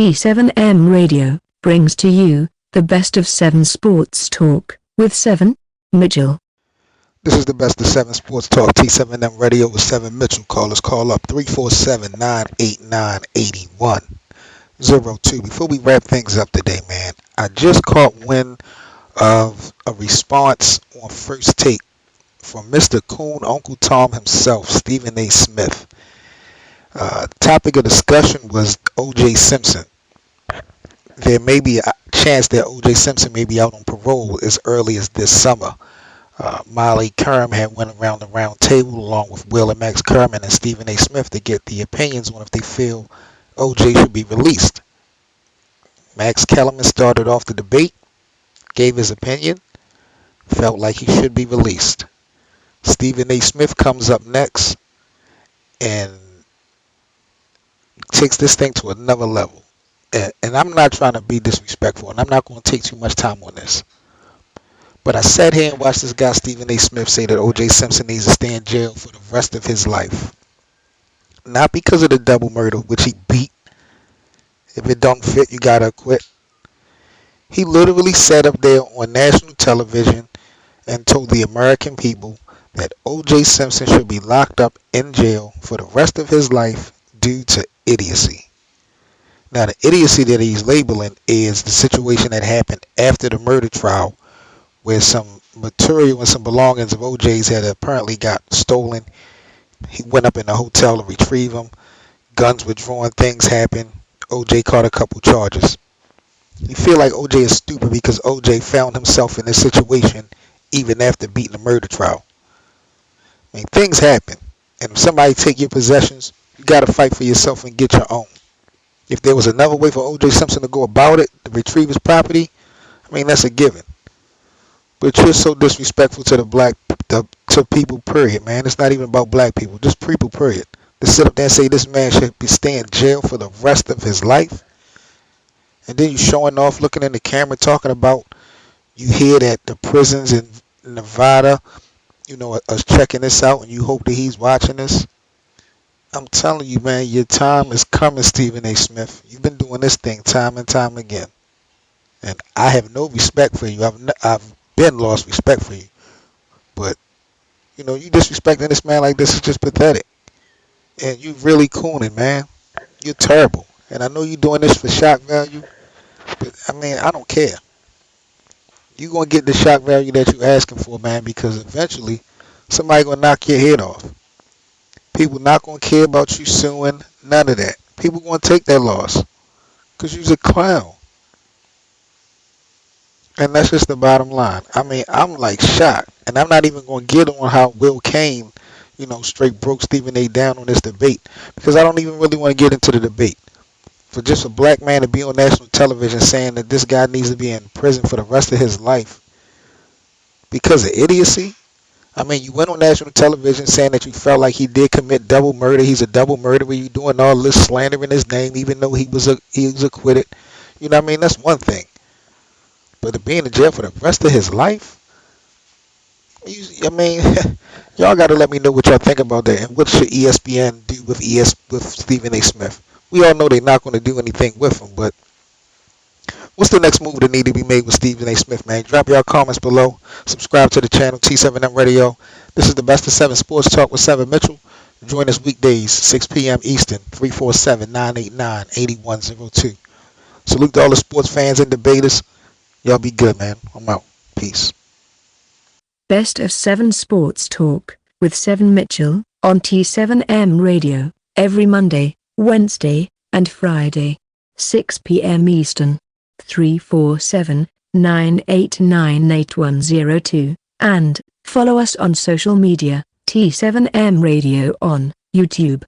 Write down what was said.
T7M Radio brings to you the best of 7 sports talk with 7 Mitchell. This is the best of 7 Sports Talk, T7M Radio with 7 Mitchell. Callers call up 347-989-8102. Before we wrap things up today, man, I just caught wind of a response on First Take from Mr. Coon, Uncle Tom himself, Stephen A. Smith. Topic of discussion was O.J. Simpson. There may be a chance that O.J. Simpson may be out on parole as early as this summer. Molly Kerm had went around the round table along with Will and Max Kerman and Stephen A. Smith to get the opinions on if they feel O.J. should be released. Max Kellerman started off the debate, gave his opinion, felt like he should be released. Stephen A. Smith comes up next and takes this thing to another level. And I'm not trying to be disrespectful, and I'm not going to take too much time on this. But I sat here and watched this guy, Stephen A. Smith, say that O.J. Simpson needs to stay in jail for the rest of his life. Not because of the double murder, which he beat. If it don't fit, you got to quit. He literally sat up there on national television and told the American people that O.J. Simpson should be locked up in jail for the rest of his life due to idiocy. Now, the idiocy that he's labeling is the situation that happened after the murder trial, where some material and some belongings of OJ's had apparently got stolen. He went up in the hotel to retrieve them. Guns were drawn, things happened. OJ caught a couple charges. You feel like OJ is stupid because OJ found himself in this situation even after beating the murder trial. I mean, things happen. And if somebody take your possessions, you got to fight for yourself and get your own. If there was another way for O.J. Simpson to go about it, to retrieve his property, I mean, that's a given. But you're so disrespectful to to people, period, man. It's not even about black people, just people, period. To sit up there and say this man should be staying in jail for the rest of his life. And then you showing off, looking in the camera, talking about you hear that the prisons in Nevada, are checking this out, and you hope that he's watching this. I'm telling you, man, your time is coming, Stephen A. Smith. You've been doing this thing time and time again. And I have no respect for you. I've been lost respect for you. But, you disrespecting this man like this is just pathetic. And you really cooning, man. You're terrible. And I know you're doing this for shock value. But, I don't care. You're going to get the shock value that you're asking for, man, because eventually somebody going to knock your head off. People not going to care about you suing, none of that. People going to take that loss because you're a clown. And that's just the bottom line. I'm like shocked. And I'm not even going to get on how Will Kane, straight broke Stephen A. down on this debate because I don't even really want to get into the debate. For just a black man to be on national television saying that this guy needs to be in prison for the rest of his life because of idiocy. You went on national television saying that you felt like he did commit double murder. He's a double murderer. You doing all this slandering his name, even though he was acquitted. That's one thing. But to be in jail for the rest of his life, y'all got to let me know what y'all think about that. And what should ESPN do with Stephen A. Smith? We all know they're not going to do anything with him, but what's the next move that need to be made with Stephen A. Smith, man? Drop your comments below. Subscribe to the channel, T7M Radio. This is the best of 7 Sports Talk with 7 Mitchell. Join us weekdays, 6 p.m. Eastern, 347-989-8102. Salute to all the sports fans and debaters. Y'all be good, man. I'm out. Peace. Best of 7 Sports Talk with 7 Mitchell on T7M Radio every Monday, Wednesday, and Friday, 6 p.m. Eastern. 347-989-8102, and follow us on social media, T7M Radio on YouTube.